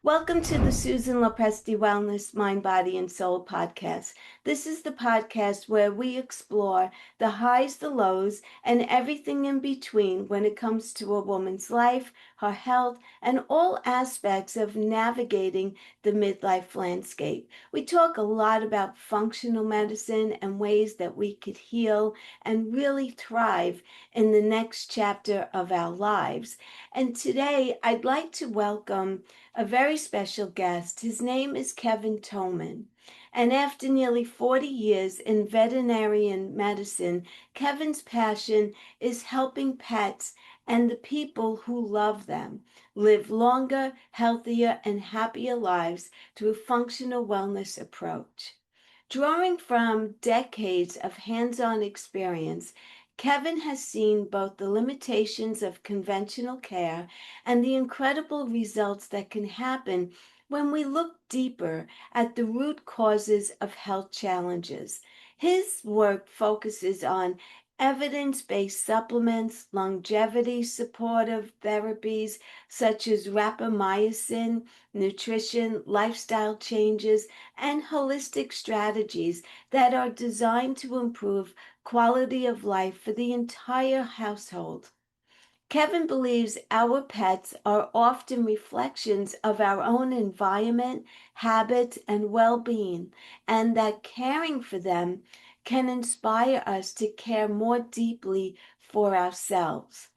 Welcome to the Susan LoPresti Wellness Mind, Body, and Soul podcast. This is the podcast where we explore the highs, the lows, and everything in between when it comes to a woman's life, her health, and all aspects of navigating the midlife landscape. We talk a lot about functional medicine and ways that we could heal and really thrive in the next chapter of our lives. And today I'd like to welcome a very special guest. His name is Kevin Toman. And after nearly 40 years in veterinarian medicine, Kevin's passion is helping pets and the people who love them live longer, healthier, and happier lives through a functional wellness approach. Drawing from decades of hands-on experience, Kevin has seen both the limitations of conventional care and the incredible results that can happen when we look deeper at the root causes of health challenges. His work focuses on evidence-based supplements, longevity supportive therapies such as rapamycin, nutrition, lifestyle changes, and holistic strategies that are designed to improve quality of life for the entire household. Kevin believes our pets are often reflections of our own environment, habits, and well being, and that caring for them can inspire us to care more deeply for ourselves.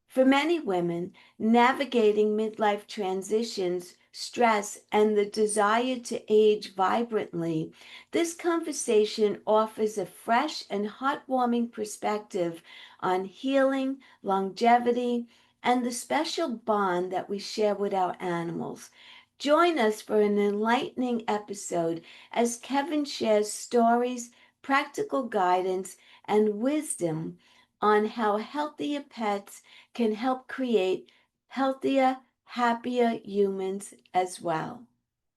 For many women, navigating midlife transitions, stress, and the desire to age vibrantly, this conversation offers a fresh and heartwarming perspective on healing, longevity, and the special bond that we share with our animals. Join us for an enlightening episode as Kevin shares stories, practical guidance, and wisdom on how healthier pets can help create healthier, happier humans as well.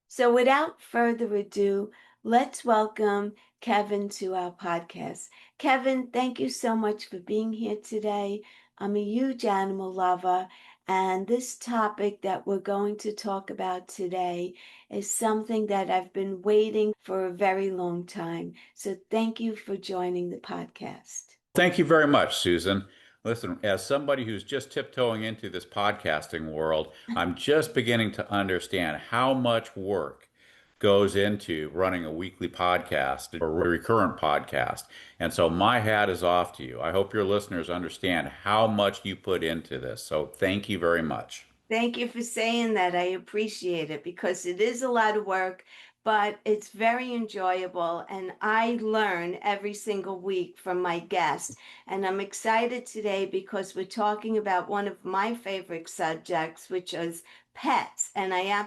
So, without further ado, let's welcome Kevin to our podcast. Kevin, thank you so much for being here today. I'm a huge animal lover, and this topic that we're going to talk about today is something that I've been waiting for a very long time. So, thank you for joining the podcast. Thank you very much, Susan. Listen, as somebody who's just tiptoeing into this podcasting world, I'm just beginning to understand how much work goes into running a weekly podcast or a recurrent podcast. And so my hat is off to you. I hope your listeners understand how much you put into this. So thank you very much. Thank you for saying that. I appreciate it because it is a lot of work, but it's very enjoyable. And I learn every single week from my guests. And I'm excited today because we're talking about one of my favorite subjects, which is pets. And I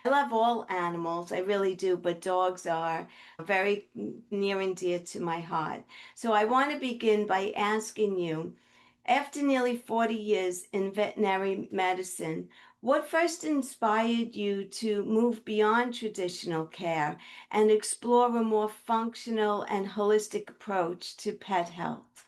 love all animals. I really do, but dogs are very near and dear to my heart. So I want to begin by asking you, after nearly 40 years in veterinary medicine, what first inspired you to move beyond traditional care and explore a more functional and holistic approach to pet health?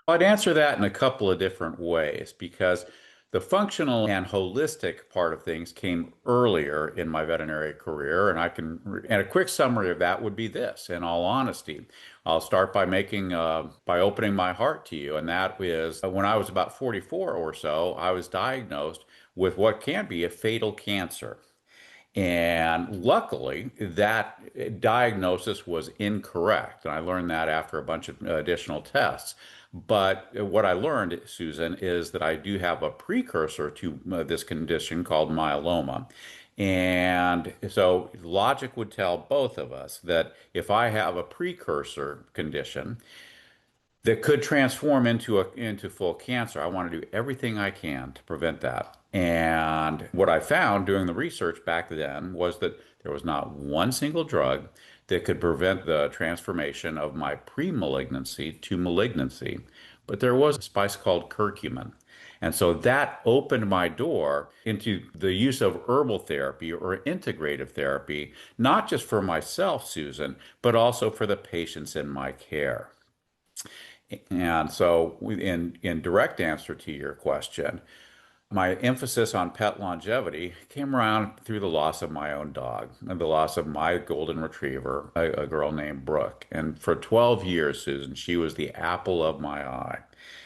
I'd answer that in a couple of different ways because the functional and holistic part of things came earlier in my veterinary career, and a quick summary of that would be this. In all honesty, I'll start by by opening my heart to you, and that is when I was about 44 or so, I was diagnosed with what can be a fatal cancer. And luckily, that diagnosis was incorrect. And I learned that after a bunch of additional tests. But what I learned, Susan, is that I do have a precursor to this condition called myeloma. And so logic would tell both of us that if I have a precursor condition, that could transform into full cancer. I want to do everything I can to prevent that. And what I found doing the research back then was that there was not one single drug that could prevent the transformation of my pre-malignancy to malignancy. But there was a spice called curcumin. And so that opened my door into the use of herbal therapy or integrative therapy, not just for myself, Susan, but also for the patients in my care. And so, in direct answer to your question, My emphasis on pet longevity came around through the loss of my own dog and the loss of my golden retriever, a girl named Brooke. And for 12 years, Susan, she was the apple of my eye.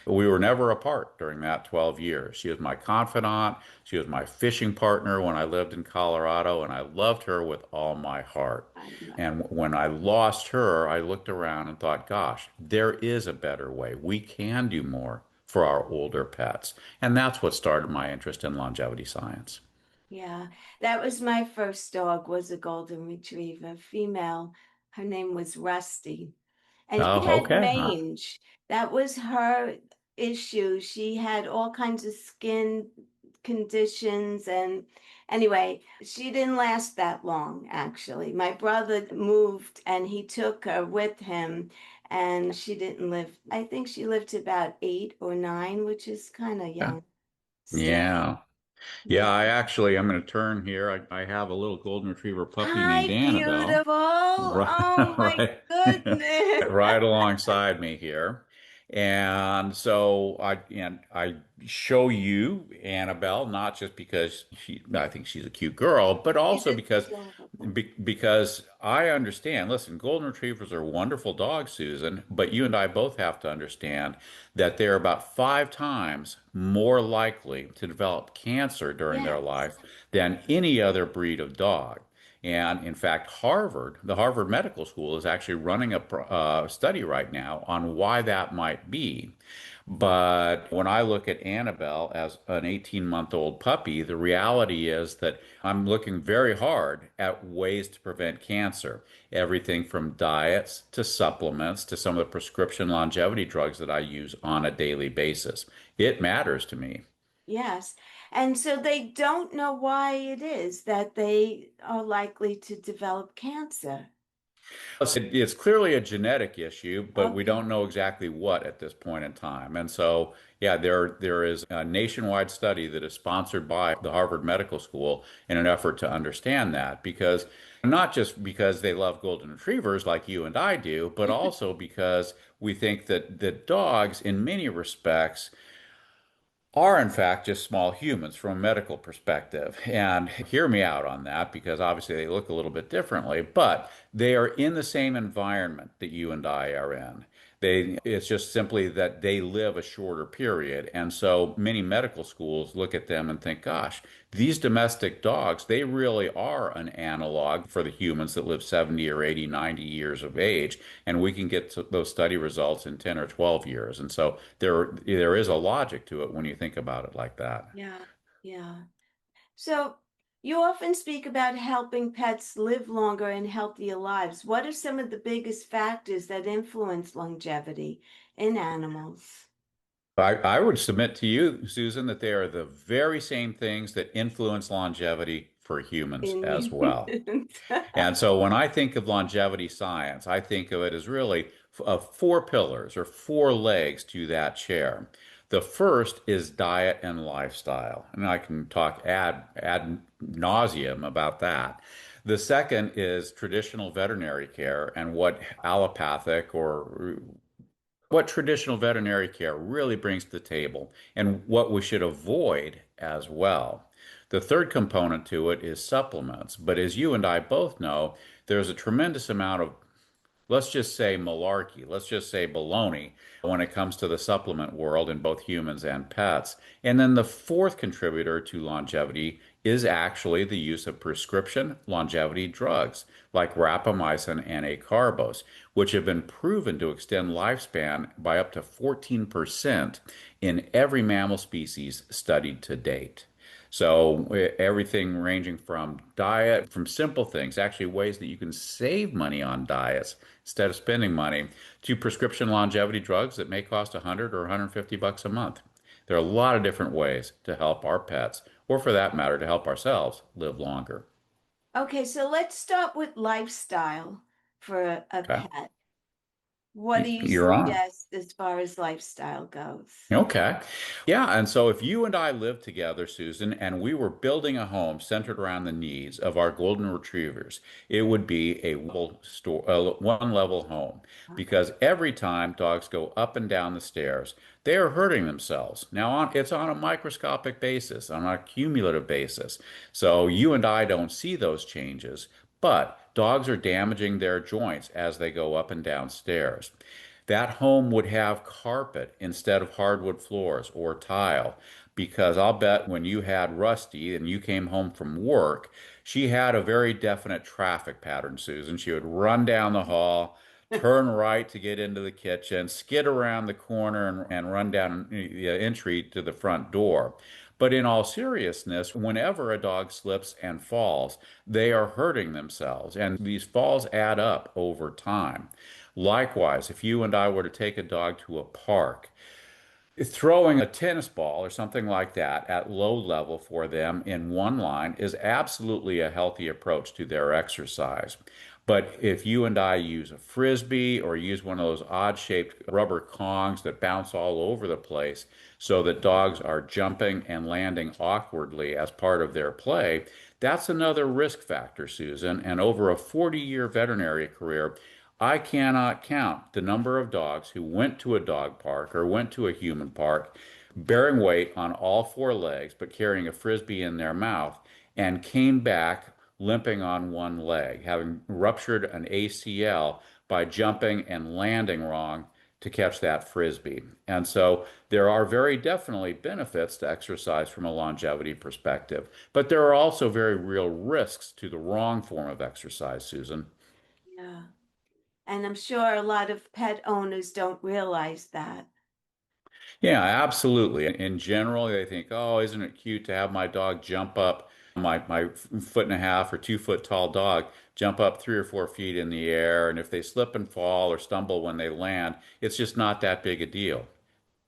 We were never apart during that 12 years. She was my confidant. She was my fishing partner when I lived in Colorado, and I loved her with all my heart. I know. And when I lost her, I looked around and thought, gosh, there is a better way. We can do more for our older pets. And that's what started my interest in longevity science. Yeah, that was my first dog, was a golden retriever, female. Her name was Rusty. And she Oh, had okay. mange. That was her issue. She had all kinds of skin conditions. And anyway, she didn't last that long, actually. My brother moved and he took her with him, and she didn't live, I think she lived to about 8 or 9, which is kind of Yeah. young still. Yeah. Yeah. Yeah, I'm going to turn here. I have a little golden retriever puppy named Hi, Annabelle. beautiful. Right, Oh my right, goodness. right alongside me here. And so I show you Annabelle, not just because I think she's a cute girl, but She's also because adorable. because I understand. Listen, golden retrievers are wonderful dogs, Susan, but you and I both have to understand that they're about 5 times more likely to develop cancer during their Yes. life than any other breed of dog. And in fact, the Harvard Medical School, is actually running a study right now on why that might be. But when I look at Annabelle as an 18-month-old puppy, the reality is that I'm looking very hard at ways to prevent cancer. Everything from diets to supplements to some of the prescription longevity drugs that I use on a daily basis. It matters to me. Yes. And so they don't know why it is that they are likely to develop cancer. It's clearly a genetic issue, but we Okay. don't know exactly what at this point in time. And so, yeah, there is a nationwide study that is sponsored by the Harvard Medical School in an effort to understand that, because not just because they love golden retrievers like you and I do, but also because we think that dogs, in many respects, are in fact just small humans from a medical perspective. And hear me out on that because obviously they look a little bit differently, but they are in the same environment that you and I are in. It's just simply that they live a shorter period. And so many medical schools look at them and think, gosh, these domestic dogs, they really are an analog for the humans that live 70 or 80, 90 years of age. And we can get to those study results in 10 or 12 years. And so there is a logic to it when you think about it like that. Yeah. Yeah. So you often speak about helping pets live longer and healthier lives. What are some of the biggest factors that influence longevity in animals? I would submit to you, Susan, that they are the very same things that influence longevity for humans In as well. humans. And so when I think of longevity science, I think of it as really four pillars or four legs to that chair. The first is diet and lifestyle, and I can talk ad nauseum about that. The second is traditional veterinary care and what traditional veterinary care really brings to the table and what we should avoid as well. The third component to it is supplements. But as you and I both know, there's a tremendous amount of, let's just say malarkey, let's just say baloney when it comes to the supplement world in both humans and pets. And then the fourth contributor to longevity is actually the use of prescription longevity drugs like rapamycin and acarbose, which have been proven to extend lifespan by up to 14% in every mammal species studied to date. So everything ranging from diet, from simple things, actually ways that you can save money on diets instead of spending money, to prescription longevity drugs that may cost 100 or 150 bucks a month. There are a lot of different ways to help our pets, or for that matter, to help ourselves live longer. Okay, so let's start with lifestyle for a Okay. pet. What do you You're on. suggest as far as lifestyle goes? Okay. Yeah. And so if you and I lived together, Susan, and we were building a home centered around the needs of our golden retrievers, it would be a one level home because every time dogs go up and down the stairs, they are hurting themselves. It's on a microscopic basis, on a cumulative basis. So you and I don't see those changes, but dogs are damaging their joints as they go up and down stairs. That home would have carpet instead of hardwood floors or tile. Because I'll bet when you had Rusty and you came home from work, she had a very definite traffic pattern, Susan. She would run down the hall, turn right to get into the kitchen, skid around the corner, and run down the entry to the front door. But in all seriousness, whenever a dog slips and falls, they are hurting themselves, and these falls add up over time. Likewise, if you and I were to take a dog to a park, throwing a tennis ball or something like that at low level for them in one line is absolutely a healthy approach to their exercise. But if you and I use a frisbee or use one of those odd-shaped rubber kongs that bounce all over the place so that dogs are jumping and landing awkwardly as part of their play, that's another risk factor, Susan. And over a 40-year veterinary career, I cannot count the number of dogs who went to a dog park or went to a human park bearing weight on all four legs but carrying a frisbee in their mouth and came back limping on one leg, having ruptured an ACL by jumping and landing wrong to catch that frisbee. And so there are very definitely benefits to exercise from a longevity perspective, but there are also very real risks to the wrong form of exercise, Susan. Yeah. And I'm sure a lot of pet owners don't realize that. Yeah, absolutely. In general, they think, oh, isn't it cute to have my dog jump up, my foot and a half or 2 foot tall dog jump up 3 or 4 feet in the air. And if they slip and fall or stumble when they land, it's just not that big a deal.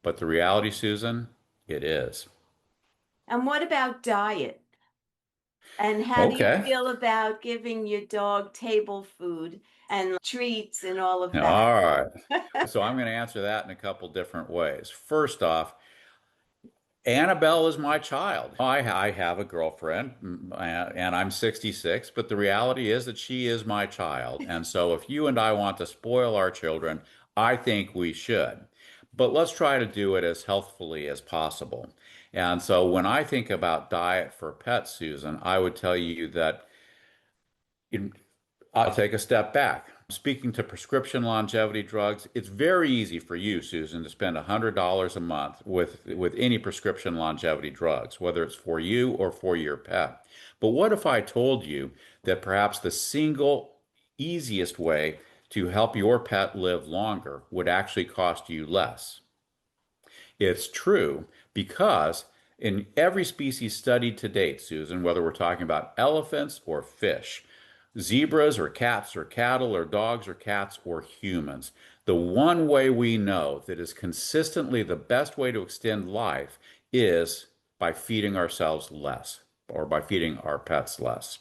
But the reality, Susan, it is. And what about diet? And how do you Okay. feel about giving your dog table food and treats and all of that? All right. So I'm going to answer that in a couple different ways. First off, Annabelle is my child. I have a girlfriend and I'm 66, but the reality is that she is my child. And so if you and I want to spoil our children, I think we should. But let's try to do it as healthfully as possible. And so when I think about diet for pets, Susan, I would tell you that in, I'll take a step back. Speaking to prescription longevity drugs, it's very easy for you, Susan, to spend $100 a month with any prescription longevity drugs, whether it's for you or for your pet. But what if I told you that perhaps the single easiest way to help your pet live longer would actually cost you less? It's true because in every species studied to date, Susan, whether we're talking about elephants or fish, zebras or cats or cattle or dogs or cats or humans, the one way we know that is consistently the best way to extend life is by feeding ourselves less or by feeding our pets less.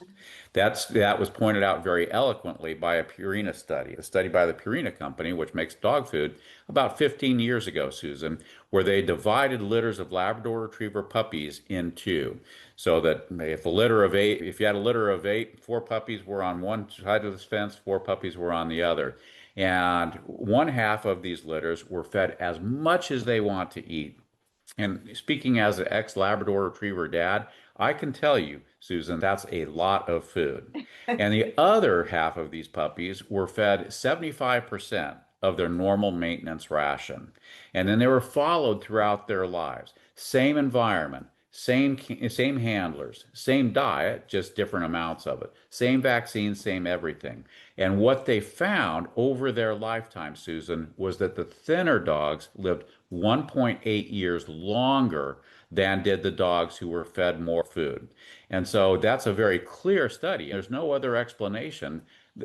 That was pointed out very eloquently by a Purina study, a study by the Purina company, which makes dog food, about 15 years ago, Susan, where they divided litters of Labrador Retriever puppies in two. So that if you had a litter of eight, four puppies were on one side of the fence, four puppies were on the other. And one half of these litters were fed as much as they want to eat. And speaking as an ex-Labrador Retriever dad, I can tell you, Susan, that's a lot of food. And the other half of these puppies were fed 75% of their normal maintenance ration. And then they were followed throughout their lives. Same environment, same handlers, same diet, just different amounts of it. Same vaccines, same everything. And what they found over their lifetime, Susan, was that the thinner dogs lived 1.8 years longer than did the dogs who were fed more food. And so that's a very clear study. There's no other explanation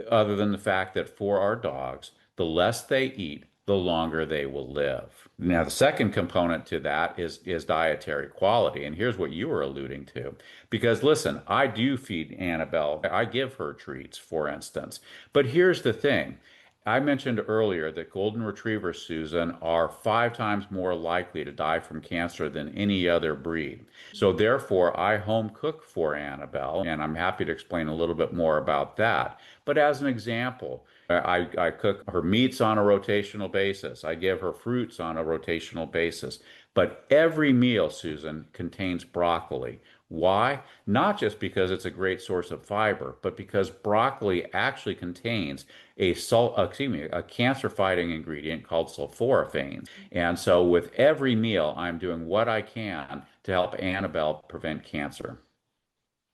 other than the fact that for our dogs, the less they eat, the longer they will live. Now, the second component to that is dietary quality. And here's what you were alluding to. Because listen, I do feed Annabelle. I give her treats, for instance. But here's the thing. I mentioned earlier that golden retrievers, Susan, are 5 times more likely to die from cancer than any other breed. So therefore, I home cook for Annabelle, and I'm happy to explain a little bit more about that. But as an example, I cook her meats on a rotational basis. I give her fruits on a rotational basis. But every meal, Susan, contains broccoli. Why? Not just because it's a great source of fiber, but because broccoli actually contains a cancer-fighting ingredient called sulforaphane. And so with every meal, I'm doing what I can to help Annabelle prevent cancer.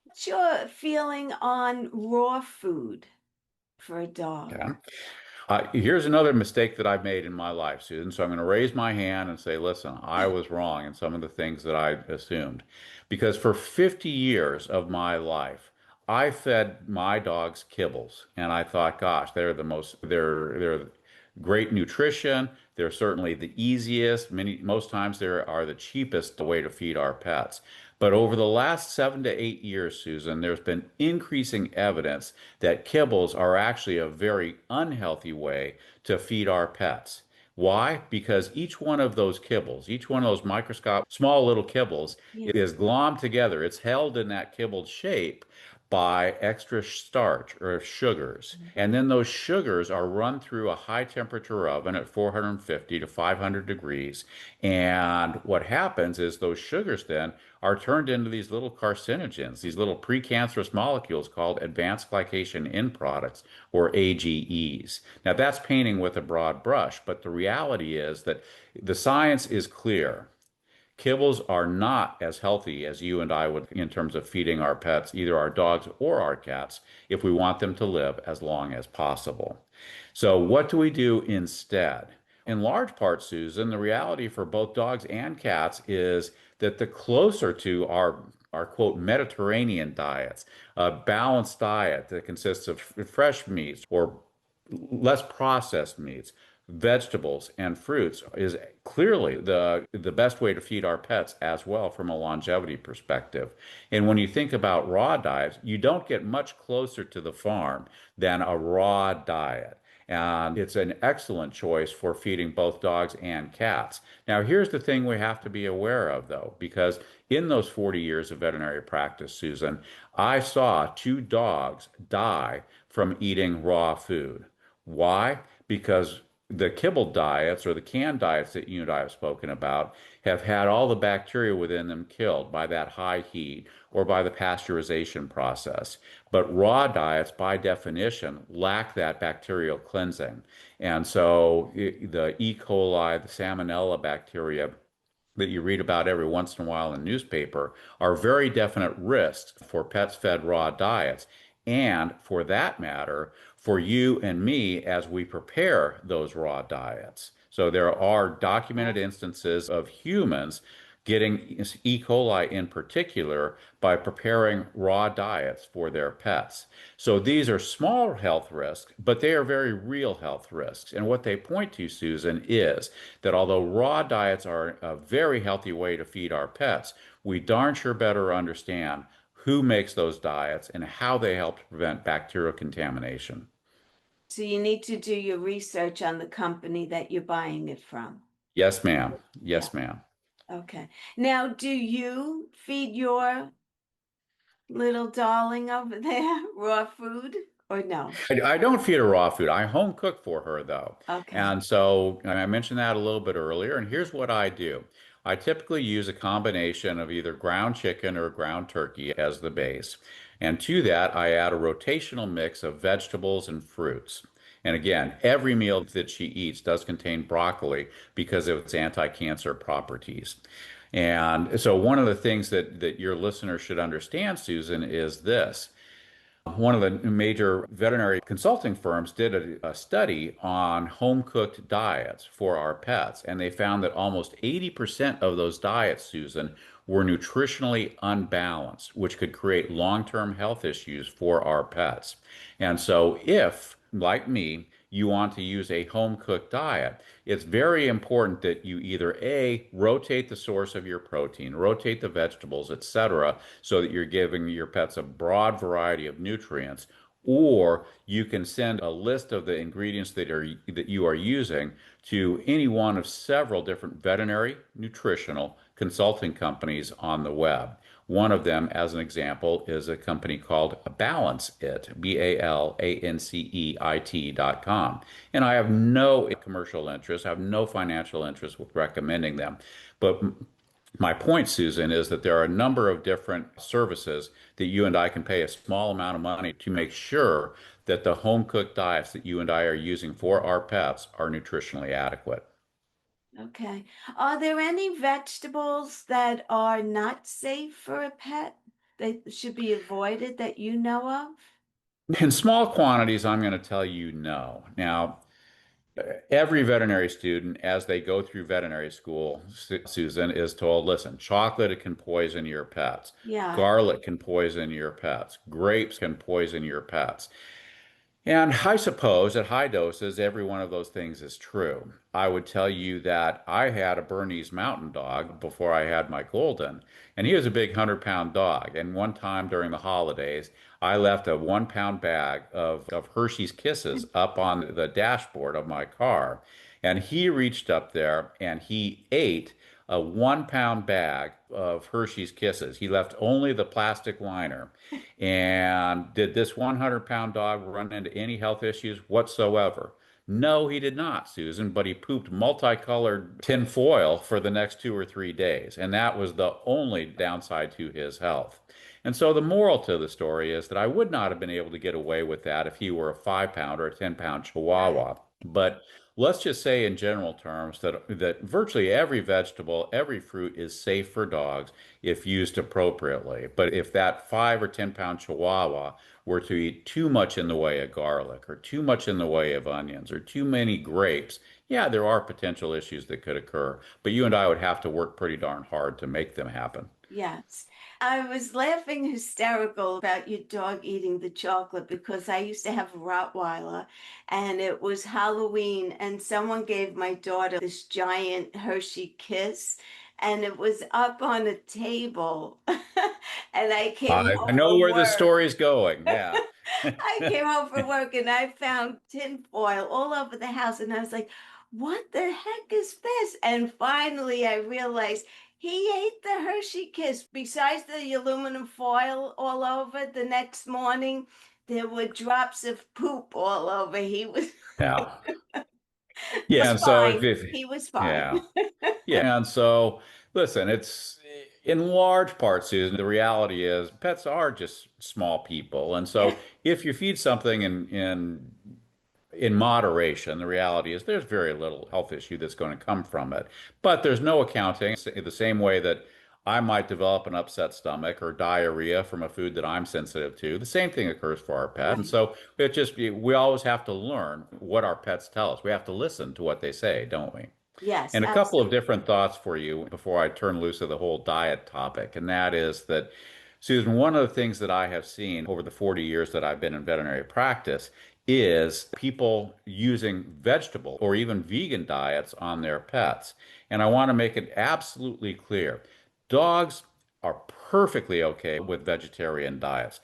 What's your feeling on raw food for a dog? Okay. Here's another mistake that I've made in my life, Susan. So I'm going to raise my hand and say, listen, I was wrong in some of the things that I assumed. Because for 50 years of my life, I fed my dogs kibbles. And I thought, gosh, they're great nutrition. They're certainly the easiest. Most times they are the cheapest way to feed our pets. But over the last 7 to 8 years, Susan, there's been increasing evidence that kibbles are actually a very unhealthy way to feed our pets. Why? Because each one of those kibbles, each one of those microscopic small little kibbles Yeah. is glommed together. It's held in that kibbled shape by extra starch or sugars. And then those sugars are run through a high temperature oven at 450 to 500 degrees. And what happens is those sugars then are turned into these little carcinogens, these little precancerous molecules called advanced glycation end products, or AGEs. Now, that's painting with a broad brush, but the reality is that the science is clear. Kibbles are not as healthy as you and I would in terms of feeding our pets, either our dogs or our cats, if we want them to live as long as possible. So, what do we do instead? In large part, Susan, the reality for both dogs and cats is that the closer to our quote Mediterranean diets, a balanced diet that consists of fresh meats or less processed meats, vegetables, and fruits is clearly the best way to feed our pets as well from a longevity perspective. And when you think about raw diets, you don't get much closer to the farm than a raw diet. And it's an excellent choice for feeding both dogs and cats. Now, here's the thing we have to be aware of, though, because in those 40 years of veterinary practice, Susan, I saw 2 dogs die from eating raw food. Why? Because the kibble diets or the canned diets that you and I have spoken about have had all the bacteria within them killed by that high heat or by the pasteurization process. But raw diets, by definition, lack that bacterial cleansing. And so the E. coli, the salmonella bacteria that you read about every once in a while in the newspaper are very definite risks for pets fed raw diets. And for that matter, for you and me as we prepare those raw diets. So there are documented instances of humans getting E. coli in particular by preparing raw diets for their pets. So these are small health risks, but they are very real health risks. And what they point to, Susan, is that although raw diets are a very healthy way to feed our pets, we darn sure better understand who makes those diets and how they help to prevent bacterial contamination. So you need to do your research on the company that you're buying it from. Yes, ma'am. Yeah. Yes, ma'am. Okay. Now, do you feed your little darling over there raw food or no? I don't feed her raw food. I home cook for her though. Okay. And so and I mentioned that a little bit earlier. And here's what I do. I typically use a combination of either ground chicken or ground turkey as the base. And to that, I add a rotational mix of vegetables and fruits. And again, every meal that she eats does contain broccoli because of its anti-cancer properties. And so one of the things that your listeners should understand, Susan, is this. One of the major veterinary consulting firms did a study on home cooked diets for our pets, and they found that almost 80% of those diets, Susan, were nutritionally unbalanced, which could create long-term health issues for our pets. And so, if, like me, you want to use a home cooked diet, it's very important that you either A, rotate the source of your protein, rotate the vegetables, etc., so that you're giving your pets a broad variety of nutrients, or you can send a list of the ingredients that you are using to any one of several different veterinary nutritional consulting companies on the web. One of them, as an example, is a company called Balance It, BALANCEIT.com. And I have no commercial interest, I have no financial interest with recommending them. But my point, Susan, is that there are a number of different services that you and I can pay a small amount of money to make sure that the home cooked diets that you and I are using for our pets are nutritionally adequate. Okay. Are there any vegetables that are not safe for a pet that should be avoided that you know of? In small quantities, I'm going to tell you no. Now, every veterinary student, as they go through veterinary school, Susan, is told, listen, chocolate can poison your pets. Yeah, Garlic can poison your pets. Grapes can poison your pets. And I suppose at high doses, every one of those things is true. I would tell you that I had a Bernese Mountain Dog before I had my Golden, and he was a big 100-pound dog. And one time during the holidays, I left a 1-pound bag of Hershey's Kisses up on the dashboard of my car. And he reached up there and he ate a 1-pound bag of Hershey's Kisses. He left only the plastic liner. And did this 100-pound dog run into any health issues whatsoever? No, he did not, Susan, but he pooped multicolored tin foil for the next 2 or 3 days. And that was the only downside to his health. And so the moral to the story is that I would not have been able to get away with that if he were a 5-pound or a 10-pound right. Chihuahua. But let's just say in general terms that virtually every vegetable, every fruit is safe for dogs if used appropriately. But if that 5 or 10 pound Chihuahua were to eat too much in the way of garlic or too much in the way of onions or too many grapes, yeah, there are potential issues that could occur. But you and I would have to work pretty darn hard to make them happen. Yes. I was laughing hysterical about your dog eating the chocolate because I used to have a Rottweiler and it was Halloween and someone gave my daughter this giant Hershey Kiss and it was up on a table. And I came I home know from where the work. story's going. Yeah. I came home from work and I found tin foil all over the house and I was like, what the heck is this? And finally I realized he ate the Hershey Kiss. Besides the aluminum foil all over, the next morning there were drops of poop all over. He was Yeah. was Yeah. And so fine. He was fine. yeah. Yeah. And so, listen, it's in large part, Susan, the reality is pets are just small people. And Yeah. so if you feed something in moderation, the reality is there's very little health issue that's going to come from it. But there's no accounting the same way that I might develop an upset stomach or diarrhea from a food that I'm sensitive to. The same thing occurs for our pet. And Right. so we always have to learn what our pets tell us. We have to listen to what they say, don't we? Yes, And a couple of absolutely. different thoughts for you before I turn loose of the whole diet topic. And that is that, Susan, one of the things that I have seen over the 40 years that I've been in veterinary practice is people using vegetable or even vegan diets on their pets. And I want to make it absolutely clear. Dogs are perfectly okay with vegetarian diets,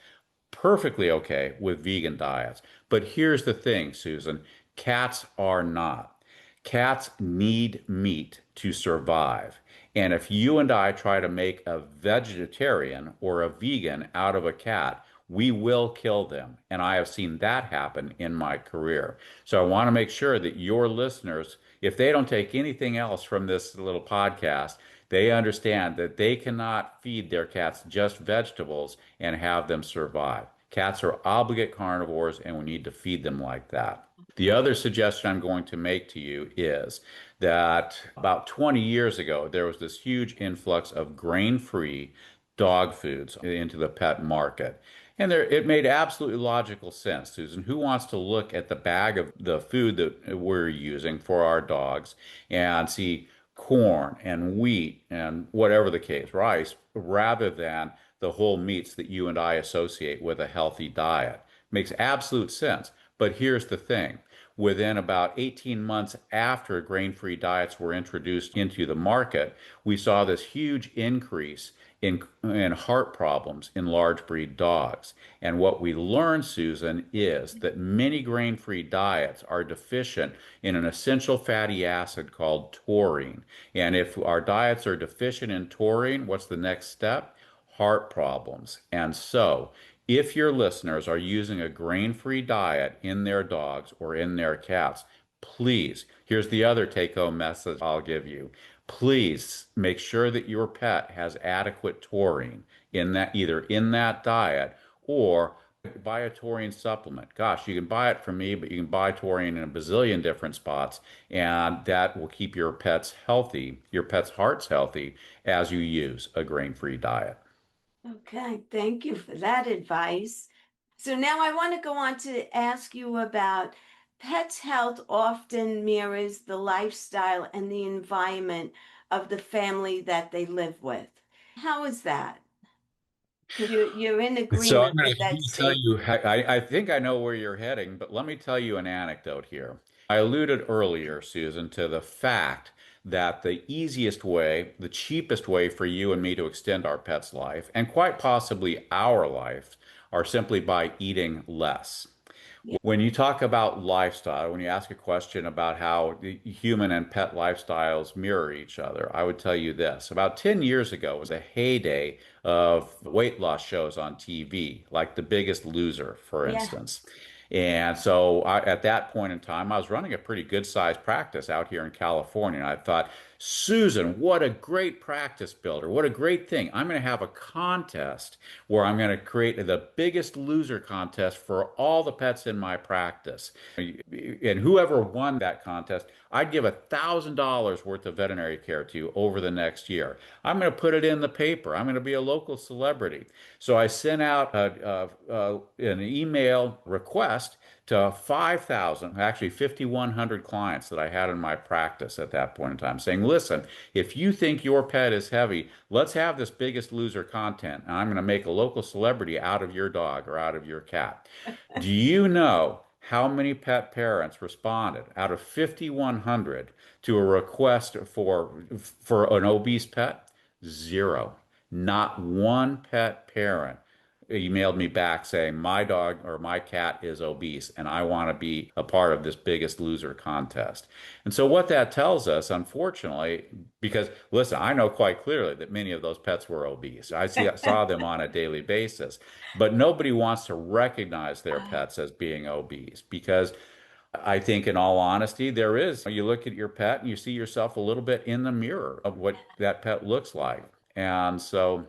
perfectly okay with vegan diets. But here's the thing, Susan, cats are not. Cats need meat to survive. And if you and I try to make a vegetarian or a vegan out of a cat, we will kill them. And I have seen that happen in my career. So I want to make sure that your listeners, if they don't take anything else from this little podcast, they understand that they cannot feed their cats just vegetables and have them survive. Cats are obligate carnivores, and we need to feed them like that. The other suggestion I'm going to make to you is that about 20 years ago, there was this huge influx of grain-free dog foods into the pet market. And it made absolutely logical sense, Susan. Who wants to look at the bag of the food that we're using for our dogs and see corn and wheat and whatever the case, rice, rather than the whole meats that you and I associate with a healthy diet? Makes absolute sense. But here's the thing. Within about 18 months after grain-free diets were introduced into the market, we saw this huge increase in heart problems in large breed dogs. And what we learned, Susan, is that many grain-free diets are deficient in an essential fatty acid called taurine. And if our diets are deficient in taurine, what's the next step? Heart problems. And so, if your listeners are using a grain-free diet in their dogs or in their cats, please, here's the other take-home message I'll give you. Please make sure that your pet has adequate taurine in that, either in that diet or buy a taurine supplement. Gosh, you can buy it from me, but you can buy taurine in a bazillion different spots, and that will keep your pets healthy, your pets' hearts healthy as you use a grain-free diet. Okay, thank you for that advice. So now I want to go on to ask you about pets' health often mirrors the lifestyle and the environment of the family that they live with. How is that? Because you're in So agreement with I'm that going to tell statement. you, I think I know where you're heading, but let me tell you an anecdote here. I alluded earlier, Susan, to the fact that the easiest way, the cheapest way for you and me to extend our pet's life, and quite possibly our life, are simply by eating less. Yeah. When you talk about lifestyle, when you ask a question about how the human and pet lifestyles mirror each other, I would tell you this. About 10 years ago was a heyday of weight loss shows on TV, like The Biggest Loser, for Yeah. instance. And so at that point in time, I was running a pretty good sized practice out here in California. And I thought, Susan, what a great practice builder. What a great thing. I'm going to have a contest where I'm going to create the biggest loser contest for all the pets in my practice. And whoever won that contest, I'd give $1,000 worth of veterinary care to over the next year. I'm going to put it in the paper. I'm going to be a local celebrity. So I sent out an email request to 5,000, actually 5,100 clients that I had in my practice at that point in time, saying, listen, if you think your pet is heavy, let's have this biggest loser content. And I'm going to make a local celebrity out of your dog or out of your cat. Do you know how many pet parents responded out of 5,100 to a request for an obese pet? Zero. Not one pet parent emailed me back saying my dog or my cat is obese and I want to be a part of this biggest loser contest. And so what that tells us, unfortunately, because listen, I know quite clearly that many of those pets were obese. Saw them on a daily basis, but nobody wants to recognize their pets as being obese because I think, in all honesty, there is. You look at your pet and you see yourself a little bit in the mirror of what that pet looks like. And so,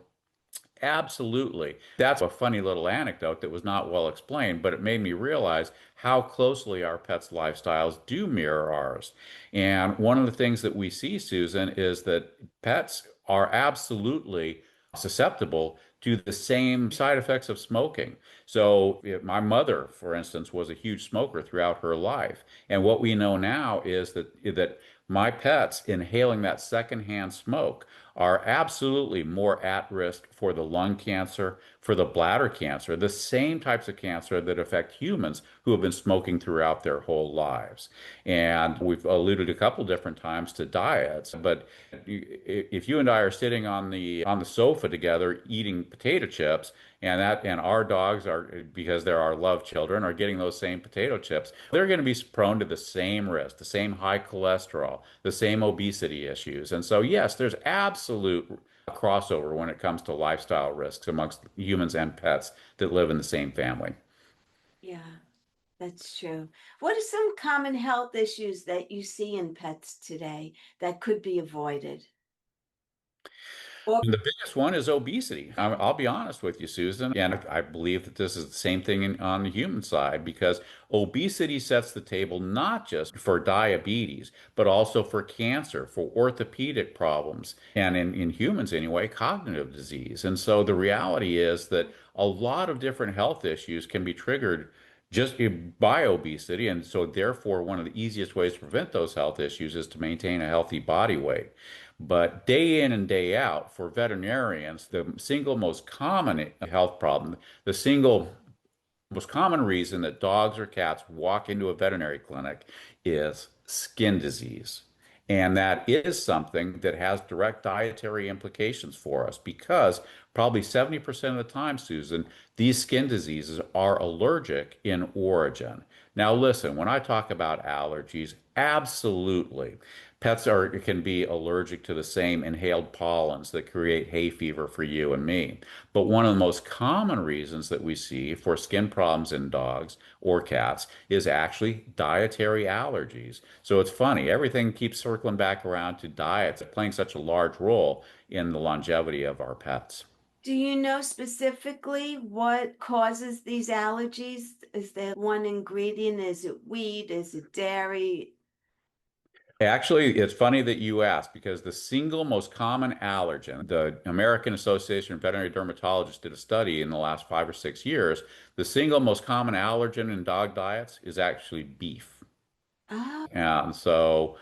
absolutely. That's a funny little anecdote that was not well explained, but it made me realize how closely our pets' lifestyles do mirror ours. And one of the things that we see, Susan, is that pets are absolutely susceptible to the same side effects of smoking. So, my mother, for instance, was a huge smoker throughout her life. And what we know now is that my pets inhaling that secondhand smoke are absolutely more at risk for the lung cancer, for the bladder cancer, the same types of cancer that affect humans who have been smoking throughout their whole lives. And we've alluded a couple different times to diets, but if you and I are sitting on the sofa together eating potato chips, and our dogs are, because they're our love children, are getting those same potato chips, they're going to be prone to the same risk, the same high cholesterol, the same obesity issues. And so yes, there's absolute crossover when it comes to lifestyle risks amongst humans and pets that live in the same family. Yeah, that's true. What are some common health issues that you see in pets today that could be avoided? Or And the biggest one is obesity. I'll be honest with you, Susan, and I believe that this is the same thing on the human side because obesity sets the table not just for diabetes, but also for cancer, for orthopedic problems, and in humans anyway, cognitive disease. And so the reality is that a lot of different health issues can be triggered just by obesity. And so, therefore, one of the easiest ways to prevent those health issues is to maintain a healthy body weight. But day in and day out, for veterinarians, the single most common health problem, the single most common reason that dogs or cats walk into a veterinary clinic is skin disease. And that is something that has direct dietary implications for us because probably 70% of the time, Susan, these skin diseases are allergic in origin. Now, listen, when I talk about allergies, absolutely. Pets are can be allergic to the same inhaled pollens that create hay fever for you and me. But one of the most common reasons that we see for skin problems in dogs or cats is actually dietary allergies. So it's funny, everything keeps circling back around to diets playing such a large role in the longevity of our pets. Do you know specifically what causes these allergies? Is there one ingredient? Is it wheat? Is it dairy? Actually, it's funny that you ask because the single most common allergen, the American Association of Veterinary Dermatologists did a study in the last 5 or 6 years. The single most common allergen in dog diets is actually beef. Oh, And so,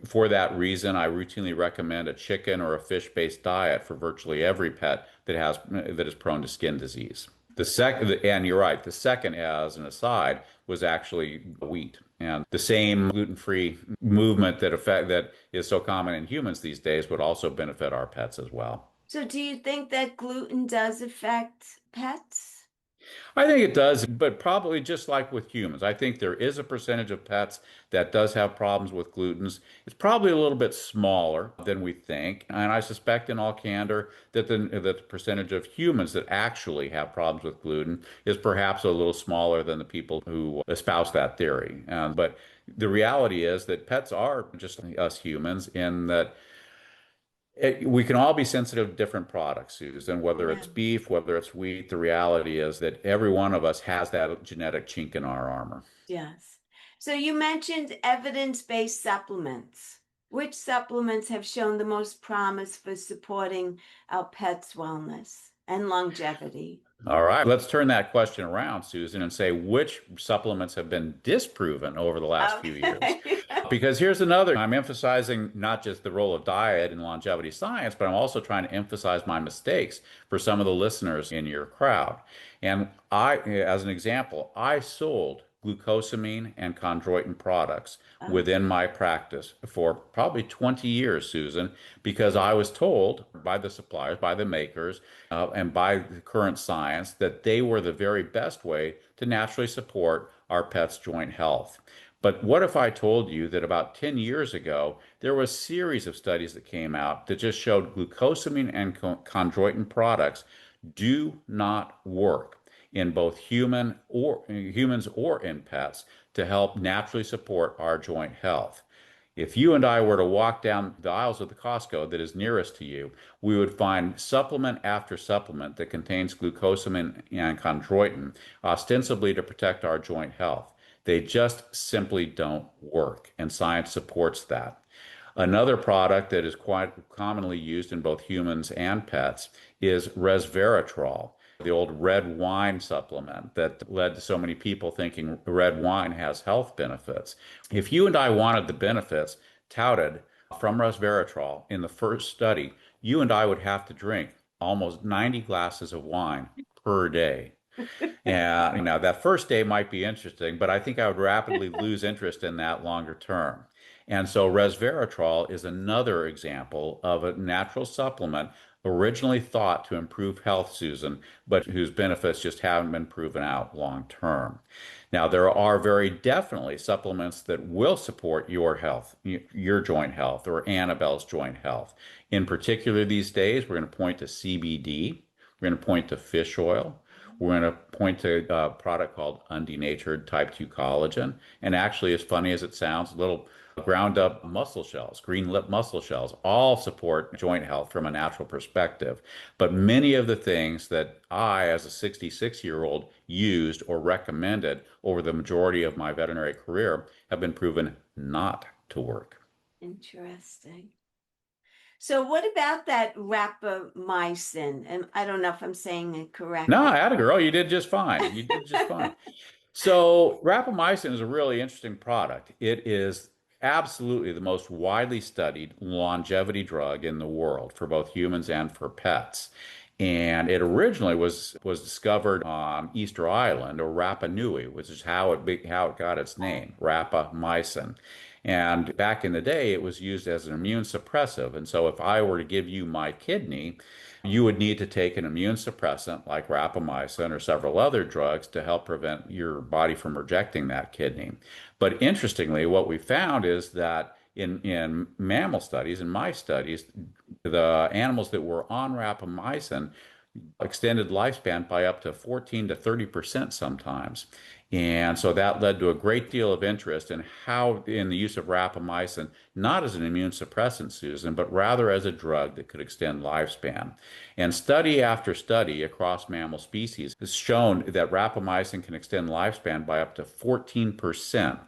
for that reason, I routinely recommend a chicken or a fish-based diet for virtually every pet that is prone to skin disease. The second, and you're right, the second, as an aside, was actually wheat. And the same gluten-free movement that is so common in humans these days would also benefit our pets as well. so do you think that gluten does affect pets? I think it does, but probably just like with humans. I think there is a percentage of pets that does have problems with glutens. It's probably a little bit smaller than we think, and I suspect in all candor that the percentage of humans that actually have problems with gluten is perhaps a little smaller than the people who espouse that theory. But the reality is that pets are just like us humans in that we can all be sensitive to different products, Susan, whether Yeah. it's beef, whether it's wheat. The reality is that every one of us has that genetic chink in our armor. Yes. So you mentioned evidence-based supplements. Which supplements have shown the most promise for supporting our pets' wellness and longevity? All right, let's turn that question around, Susan, and say which supplements have been disproven over the last few years. Okay. Because here's another, I'm emphasizing not just the role of diet in longevity science, but I'm also trying to emphasize my mistakes for some of the listeners in your crowd. And as an example, I sold glucosamine and chondroitin products Oh, within my practice for probably 20 years, Susan, because I was told by the suppliers, by the makers, and by the current science that they were the very best way to naturally support our pets' joint health. But what if I told you that about 10 years ago, there was a series of studies that came out that just showed glucosamine and chondroitin products do not work in both humans or in pets to help naturally support our joint health. If you and I were to walk down the aisles of the Costco that is nearest to you, we would find supplement after supplement that contains glucosamine and chondroitin, ostensibly to protect our joint health. They just simply don't work, and science supports that. Another product that is quite commonly used in both humans and pets is resveratrol, the old red wine supplement that led to so many people thinking red wine has health benefits. If you and I wanted the benefits touted from resveratrol in the first study, you and I would have to drink almost 90 glasses of wine per day. And that first day might be interesting, but I think I would rapidly lose interest in that longer term. And so resveratrol is another example of a natural supplement originally thought to improve health, Susan, but whose benefits just haven't been proven out long term. Now, there are very definitely supplements that will support your health, your joint health, or Annabelle's joint health. In particular, these days, we're going to point to CBD, we're going to point to fish oil. We're going to point to a product called undenatured type 2 collagen. And actually, as funny as it sounds, little ground up muscle shells, green lip muscle shells, all support joint health from a natural perspective. But many of the things that I, as a 66-year-old, used or recommended over the majority of my veterinary career have been proven not to work. interesting. So what about that rapamycin? And I don't know if I'm saying it No, correctly. atta girl, you did just fine. You did just fine. So, rapamycin is a really interesting product. It is absolutely the most widely studied longevity drug in the world for both humans and for pets. And it originally was discovered on Easter Island or Rapa Nui, which is how it got its name, rapamycin. And back in the day, it was used as an immune suppressive. And so if I were to give you my kidney, you would need to take an immune suppressant like rapamycin or several other drugs to help prevent your body from rejecting that kidney. But interestingly, what we found is that in mammal studies, in my studies, the animals that were on rapamycin extended lifespan by up to 14 to 30% sometimes. And so that led to a great deal of interest in how, in the use of rapamycin, not as an immune suppressant, Susan, but rather as a drug that could extend lifespan. And study after study across mammal species has shown that rapamycin can extend lifespan by up to 14%.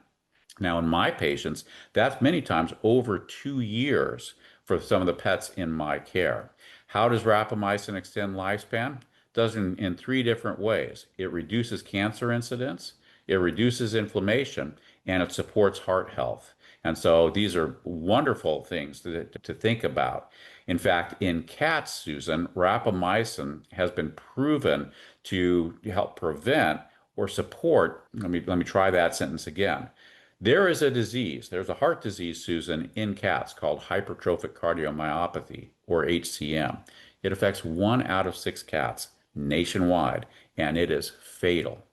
Now, in my patients, that's many times over 2 years for some of the pets in my care. How does rapamycin extend lifespan? Does in three different ways. It reduces cancer incidence, it reduces inflammation, and it supports heart health. And so these are wonderful things to think about. In fact, in cats, Susan, rapamycin has been proven to help prevent or support. Let me try that sentence again. There is a disease, there's a heart disease, Susan, in cats called hypertrophic cardiomyopathy, or HCM. It affects 1 out of 6 cats nationwide, and it is fatal.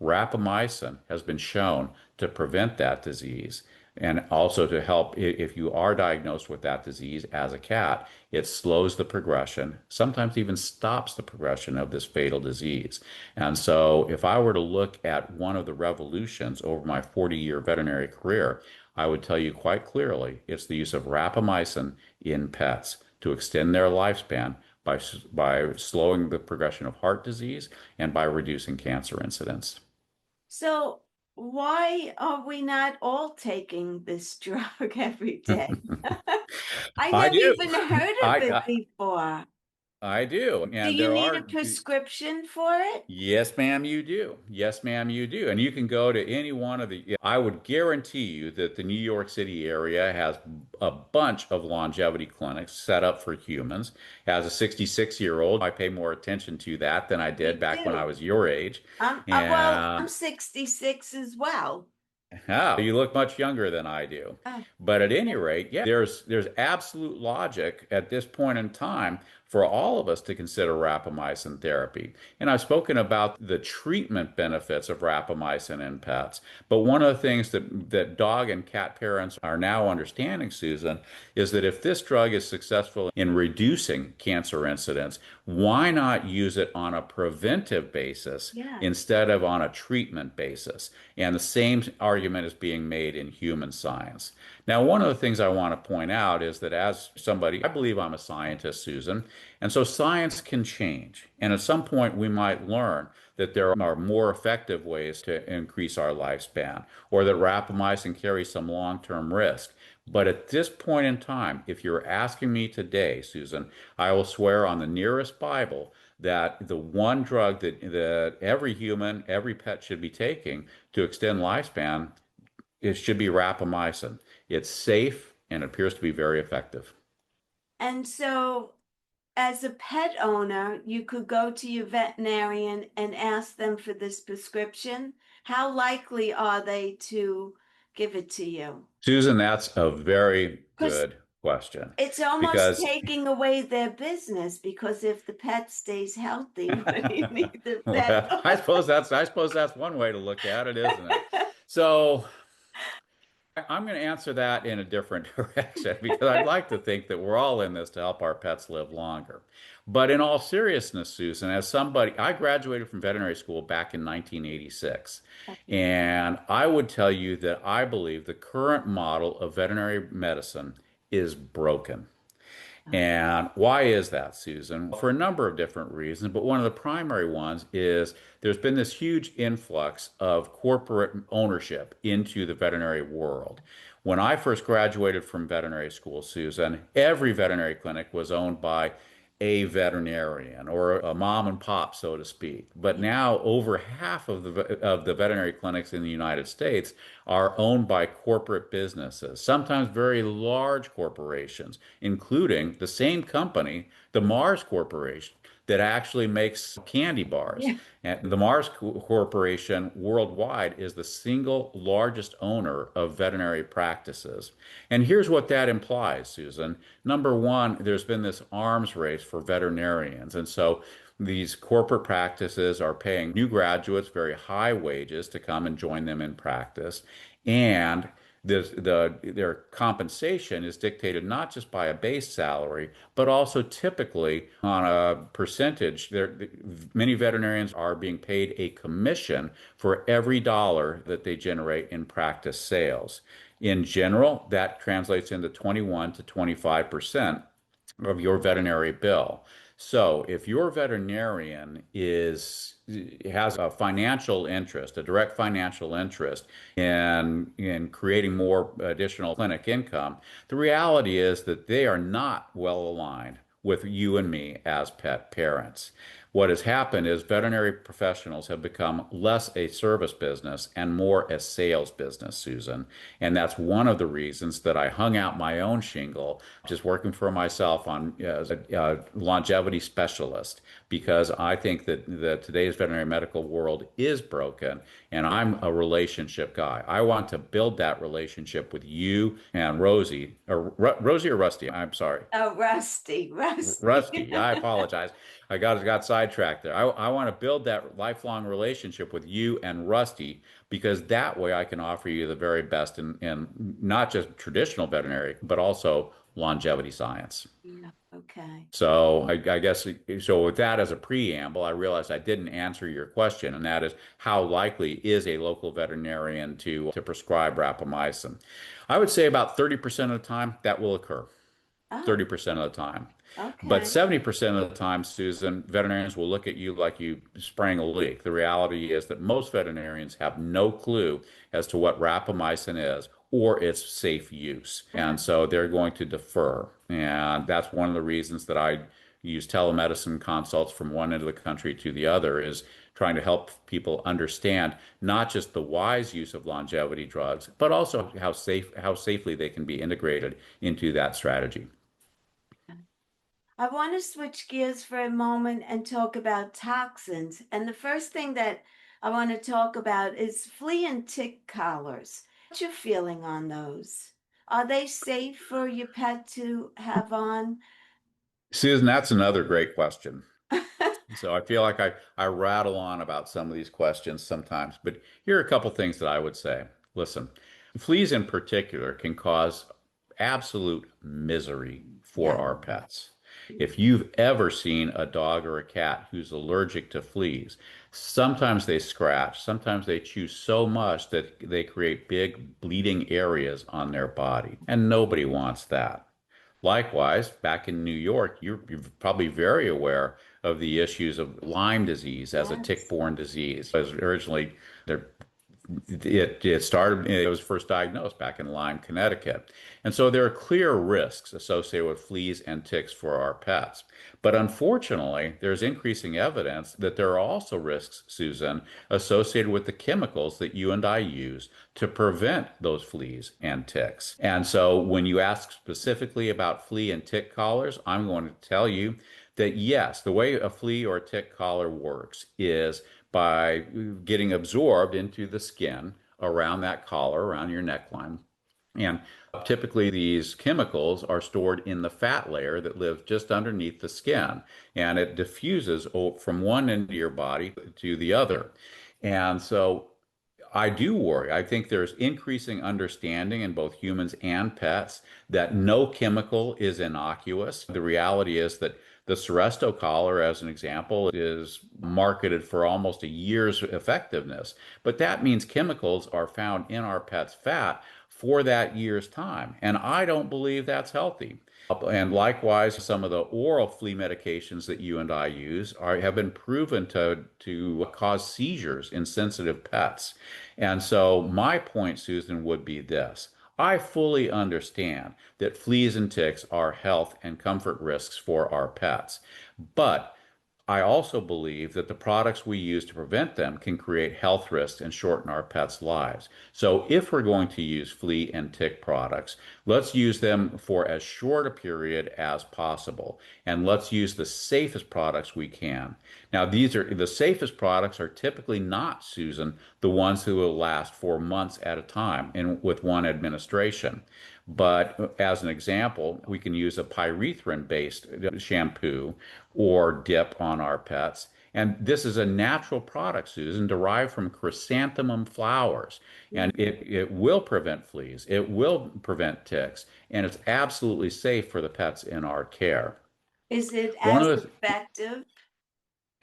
Rapamycin has been shown to prevent that disease and also to help if you are diagnosed with that disease as a cat, it slows the progression, sometimes even stops the progression of this fatal disease. And so, if I were to look at one of the revolutions over my 40-year veterinary career, I would tell you quite clearly it's the use of rapamycin in pets to extend their lifespan by slowing the progression of heart disease and by reducing cancer incidence. So why are we not all taking this drug every day? I I never do. even heard of it I, before. I do. Do And you there need a are, prescription for it? yes, ma'am, you do. Yes, ma'am, you do. And you can go to any one of the, I would guarantee you that the New York City area has a bunch of longevity clinics set up for humans. As a 66-year-old, I pay more attention to that than I did Me back when I too. was your age. I'm And 66 as well. oh, you look much younger than I do. Oh, But at any yeah. rate, yeah, there's absolute logic at this point in time for all of us to consider rapamycin therapy. And I've spoken about the treatment benefits of rapamycin in pets. But one of the things that dog and cat parents are now understanding, Susan, is that if this drug is successful in reducing cancer incidence, why not use it on a preventive basis Yeah. instead of on a treatment basis? And the same argument is being made in human science. Now, one of the things I want to point out is that as somebody, I believe I'm a scientist, Susan, and so science can change. And at some point, we might learn that there are more effective ways to increase our lifespan, or that rapamycin carries some long-term risk. But at this point in time, if you're asking me today, Susan, I will swear on the nearest Bible that the one drug that every human, every pet should be taking to extend lifespan, it should be rapamycin. It's safe and appears to be very effective. And so, as a pet owner, you could go to your veterinarian and ask them for this prescription. How likely are they to give it to you? Susan, that's a very Because good question it's almost because taking away their business, because if the pet stays healthy, what do you need the vet well, for? I suppose that's one way to look at it, isn't it? So I'm going to answer that in a different direction because I'd like to think that we're all in this to help our pets live longer. But in all seriousness, Susan, as somebody, I graduated from veterinary school back in 1986. And I would tell you that I believe the current model of veterinary medicine is broken. And why is that, Susan? For a number of different reasons, but one of the primary ones is there's been this huge influx of corporate ownership into the veterinary world. When I first graduated from veterinary school, Susan, every veterinary clinic was owned by a veterinarian or a mom and pop, so to speak. But now over half of the veterinary clinics in the United States are owned by corporate businesses, sometimes very large corporations, including the same company, the Mars Corporation, that actually makes candy bars. Yeah. And the Mars Corporation worldwide is the single largest owner of veterinary practices. And here's what that implies, Susan. Number one, there's been this arms race for veterinarians. And so these corporate practices are paying new graduates very high wages to come and join them in practice. And their compensation is dictated not just by a base salary, but also typically on a percentage. Many veterinarians are being paid a commission for every dollar that they generate in practice sales. In general, that translates into 21 to 25% of your veterinary bill. So if your veterinarian is has a financial interest, a direct financial interest in creating more additional clinic income, the reality is that they are not well aligned with you and me as pet parents. What has happened is veterinary professionals have become less a service business and more a sales business, Susan. And that's one of the reasons that I hung out my own shingle, just working for myself on as a longevity specialist, because I think that today's veterinary medical world is broken, and I'm a relationship guy. I want to build that relationship with you and Rosie, or Rosie or Rusty. I'm sorry. Oh, Rusty, Rusty. Rusty, I apologize. I got sidetracked there. I want to build that lifelong relationship with you and Rusty because that way I can offer you the very best in not just traditional veterinary, but also longevity science. Yeah. Okay. So I guess so with that as a preamble, I realized I didn't answer your question, and that is how likely is a local veterinarian to prescribe rapamycin? I would say about 30% of the time that will occur. Oh, 30% of the time. But okay. 70% of the time, Susan, veterinarians will look at you like you sprang a leak. The reality is that most veterinarians have no clue as to what rapamycin is or its safe use. Uh-huh. And so they're going to defer. And that's one of the reasons that I use telemedicine consults from one end of the country to the other is trying to help people understand not just the wise use of longevity drugs, but also how safely they can be integrated into that strategy. I want to switch gears for a moment and talk about toxins. And the first thing that I want to talk about is flea and tick collars. What's your feeling on those? Are they safe for your pet to have on? Susan, that's another great question. So I feel like I rattle on about some of these questions sometimes, but here are a couple things that I would say. Listen, fleas in particular can cause absolute misery for Yeah. our pets. If you've ever seen a dog or a cat who's allergic to fleas, sometimes they scratch, sometimes they chew so much that they create big bleeding areas on their body, and nobody wants that. Likewise, back in New York, you're probably very aware of the issues of Lyme disease as a Yes. tick-borne disease. It was originally there it started, it was first diagnosed back in Lyme, Connecticut. And so there are clear risks associated with fleas and ticks for our pets. But unfortunately, there's increasing evidence that there are also risks, Susan, associated with the chemicals that you and I use to prevent those fleas and ticks. And so when you ask specifically about flea and tick collars, I'm going to tell you that yes, the way a flea or tick collar works is by getting absorbed into the skin around that collar, around your neckline. And typically, these chemicals are stored in the fat layer that lives just underneath the skin, and it diffuses from one end of your body to the other. And so I do worry. I think there's increasing understanding in both humans and pets that no chemical is innocuous. The reality is that the Seresto collar, as an example, is marketed for almost a year's effectiveness. But that means chemicals are found in our pet's fat for that year's time. And I don't believe that's healthy. And likewise, some of the oral flea medications that you and I use have been proven to cause seizures in sensitive pets. And so my point, Susan, would be this. I fully understand that fleas and ticks are health and comfort risks for our pets. But I also believe that the products we use to prevent them can create health risks and shorten our pets' lives. So, if we're going to use flea and tick products, let's use them for as short a period as possible. And let's use the safest products we can. Now, these are the safest products are typically not, Susan, the ones who will last for months at a time and with one administration. But as an example, we can use a pyrethrin-based shampoo or dip on our pets. And this is a natural product, Susan, derived from chrysanthemum flowers. And it will prevent fleas, it will prevent ticks, and it's absolutely safe for the pets in our care. Is it One as of the effective?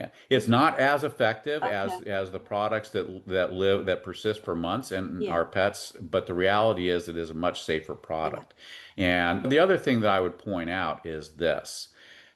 Yeah. It's not as effective Okay. as the products that persist for months in Yeah. our pets, but the reality is it is a much safer Yeah. product. And the other thing that I would point out is this,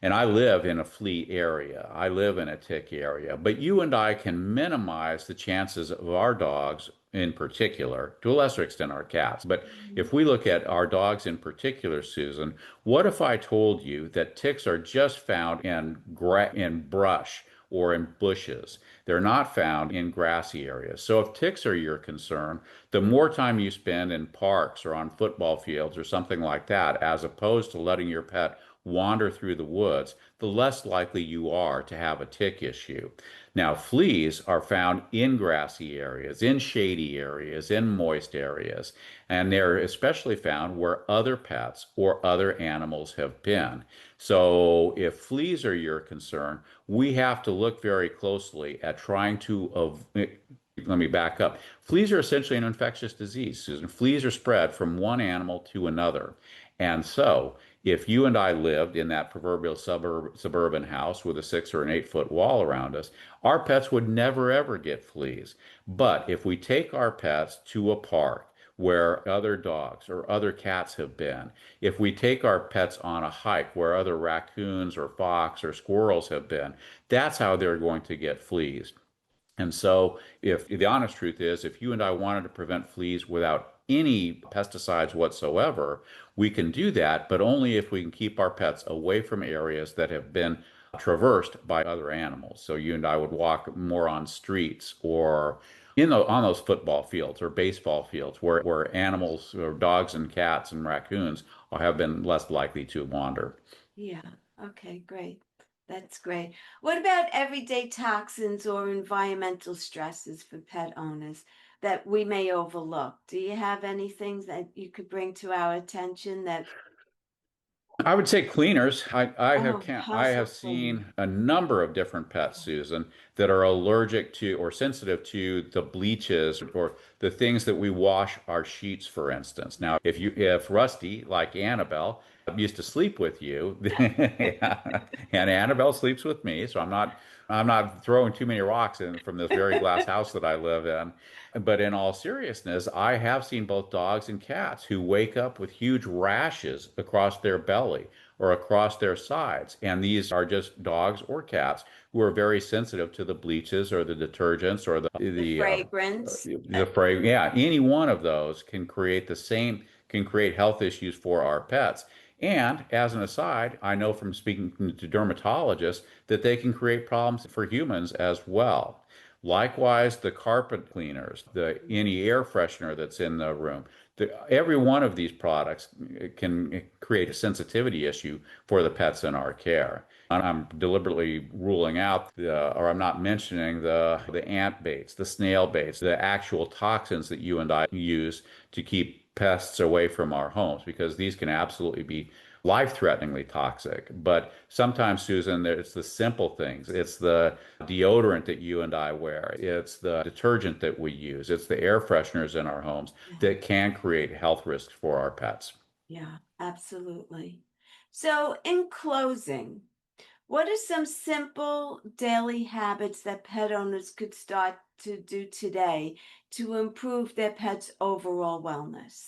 and I live in a flea area, I live in a tick area, but you and I can minimize the chances of our dogs in particular, to a lesser extent our cats. But Mhm. if we look at our dogs in particular, Susan, what if I told you that ticks are just found in brush or in bushes? They're not found in grassy areas. So if ticks are your concern, the more time you spend in parks or on football fields or something like that, as opposed to letting your pet wander through the woods, the less likely you are to have a tick issue. Now, fleas are found in grassy areas, in shady areas, in moist areas, and they're especially found where other pets or other animals have been. So, if fleas are your concern, we have to look very closely at trying to let me back up. Fleas are essentially an infectious disease, Susan. Fleas are spread from one animal to another. And so, if you and I lived in that proverbial suburban house with a 6 or an 8 foot wall around us, our pets would never ever get fleas. But if we take our pets to a park where other dogs or other cats have been, if we take our pets on a hike where other raccoons or fox or squirrels have been, that's how they're going to get fleas. And so, if the honest truth is, if you and I wanted to prevent fleas without any pesticides whatsoever, we can do that, but only if we can keep our pets away from areas that have been traversed by other animals. So, you and I would walk more on streets or on those football fields or baseball fields where animals or dogs and cats and raccoons have been less likely to wander. Yeah. Okay, great. That's great. What about everyday toxins or environmental stresses for pet owners that we may overlook? Do you have anything that you could bring to our attention that, I would say cleaners. oh, I have household cleaning? seen a number of different pets, Susan, that are allergic to or sensitive to the bleaches or the things that we wash our sheets, for instance. Now, if Rusty, like Annabelle, used to sleep with you, and Annabelle sleeps with me, so I'm not throwing too many rocks in from this very glass house that I live in. But in all seriousness, I have seen both dogs and cats who wake up with huge rashes across their belly or across their sides. And these are just dogs or cats who are very sensitive to the bleaches or the detergents or The fragrance. the fragrance. Yeah, any one of those can create health issues for our pets. And as an aside, I know from speaking to dermatologists that they can create problems for humans as well. Likewise, the carpet cleaners, any air freshener that's in the room, every one of these products can create a sensitivity issue for the pets in our care. And I'm deliberately ruling out or I'm not mentioning the ant baits, the snail baits, the actual toxins that you and I use to keep pests away from our homes, because these can absolutely be life-threateningly toxic. But sometimes, Susan, it's the simple things. It's the deodorant that you and I wear. It's the detergent that we use. It's the air fresheners in our homes Yeah. that can create health risks for our pets. Yeah, absolutely. So, in closing, what are some simple daily habits that pet owners could start to do today to improve their pet's overall wellness?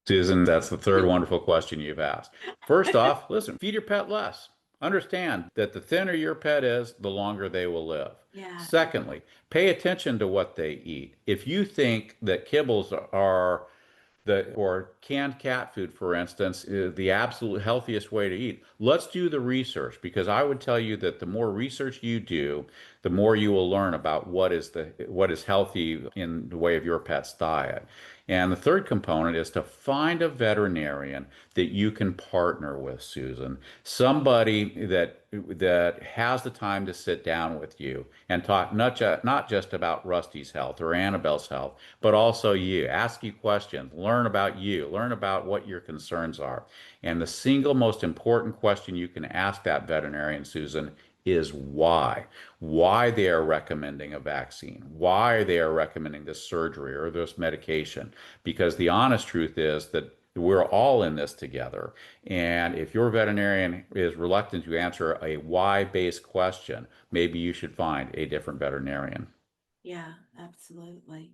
Susan, that's the third wonderful question you've asked. First off, listen, feed your pet less. Understand that the thinner your pet is, the longer they will live. Yeah, Secondly, pay attention to what they eat. If you think that kibbles are or canned cat food, for instance, is the absolute healthiest way to eat. Let's do the research because I would tell you that the more research you do, the more you will learn about what is healthy in the way of your pet's diet. And the third component is to find a veterinarian that you can partner with, Susan. Somebody that has the time to sit down with you and talk not just about Rusty's health or Annabelle's health, but also you. Ask you questions, learn about you, learn about what your concerns are. And the single most important question you can ask that veterinarian, Susan, is why. Why they are recommending a vaccine, why they are recommending this surgery or this medication. Because the honest truth is that we're all in this together. And if your veterinarian is reluctant to answer a why-based question, maybe you should find a different veterinarian. Yeah, absolutely.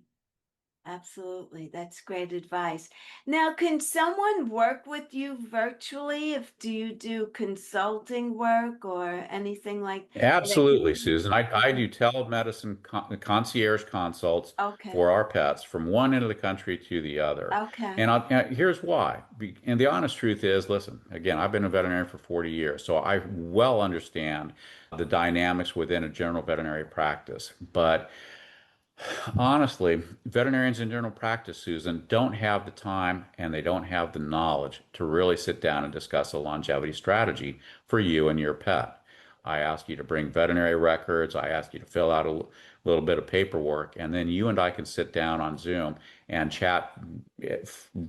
Absolutely. That's great advice. Now, can someone work with you virtually if do you do consulting work or anything like that? Absolutely, Susan. I do telemedicine concierge consults Okay. for our pets from one end of the country to the other. Okay. And here's why. And the honest truth is, listen, again, I've been a veterinarian for 40 years, so I well understand the dynamics within a general veterinary practice. But honestly, veterinarians in general practice, Susan, don't have the time and they don't have the knowledge to really sit down and discuss a longevity strategy for you and your pet. I ask you to bring veterinary records. I ask you to fill out a little bit of paperwork, and then you and I can sit down on Zoom and chat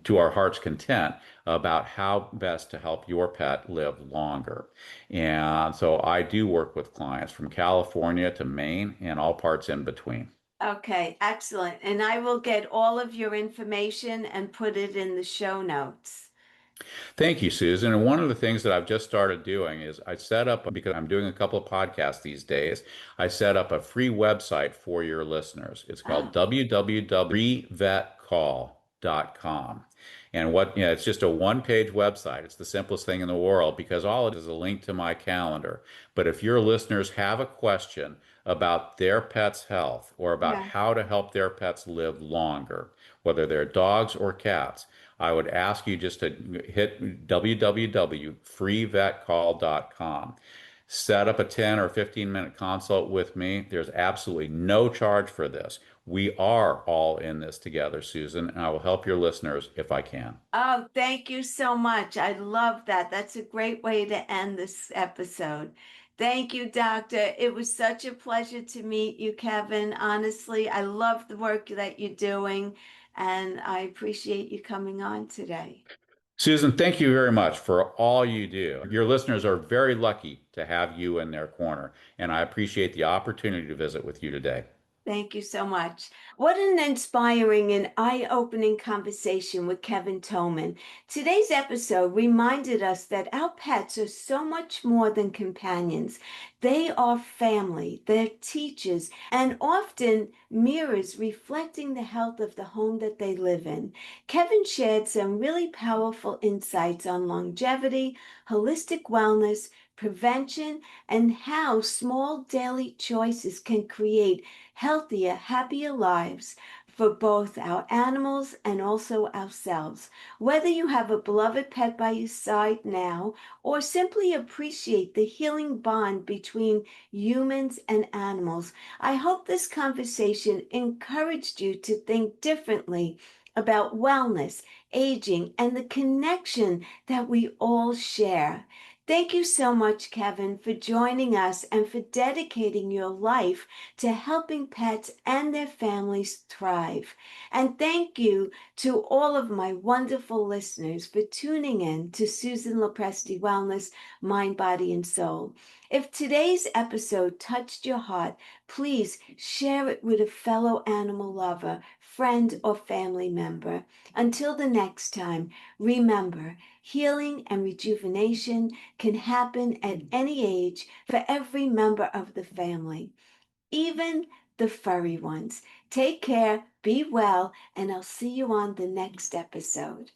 to our heart's content about how best to help your pet live longer. And so I do work with clients from California to Maine and all parts in between. Okay, excellent. And I will get all of your information and put it in the show notes. Thank you, Susan. And one of the things that I've just started doing is I set up, because I'm doing a couple of podcasts these days, I set up a free website for your listeners. It's called Oh, www.freevetcall.com. And it's just a one-page website. It's the simplest thing in the world because all it is a link to my calendar. But if your listeners have a question about their pet's health or about yeah. how to help their pets live longer, whether they're dogs or cats, I would ask you just to hit www.freevetcall.com. Set up a 10 or 15-minute consult with me. There's absolutely no charge for this. We are all in this together, Susan, and I will help your listeners if I can. Oh, thank you so much. I love that. That's a great way to end this episode. Thank you, Doctor. It was such a pleasure to meet you, Kevin. Honestly, I love the work that you're doing, and I appreciate you coming on today. Susan, thank you very much for all you do. Your listeners are very lucky to have you in their corner, and I appreciate the opportunity to visit with you today. Thank you so much. What an inspiring and eye-opening conversation with Kevin Toman. Today's episode reminded us that our pets are so much more than companions. They are family, they're teachers, and often mirrors reflecting the health of the home that they live in. Kevin shared some really powerful insights on longevity, holistic wellness, prevention, and how small daily choices can create healthier, happier lives for both our animals and also ourselves. Whether you have a beloved pet by your side now or simply appreciate the healing bond between humans and animals, I hope this conversation encouraged you to think differently about wellness, aging, and the connection that we all share. Thank you so much, Kevin, for joining us and for dedicating your life to helping pets and their families thrive. And thank you to all of my wonderful listeners for tuning in to Susan LoPresti Wellness, Mind, Body, and Soul. If today's episode touched your heart, please share it with a fellow animal lover, friend, or family member. Until the next time, remember, healing and rejuvenation can happen at any age for every member of the family, even the furry ones. Take care, be well, and I'll see you on the next episode.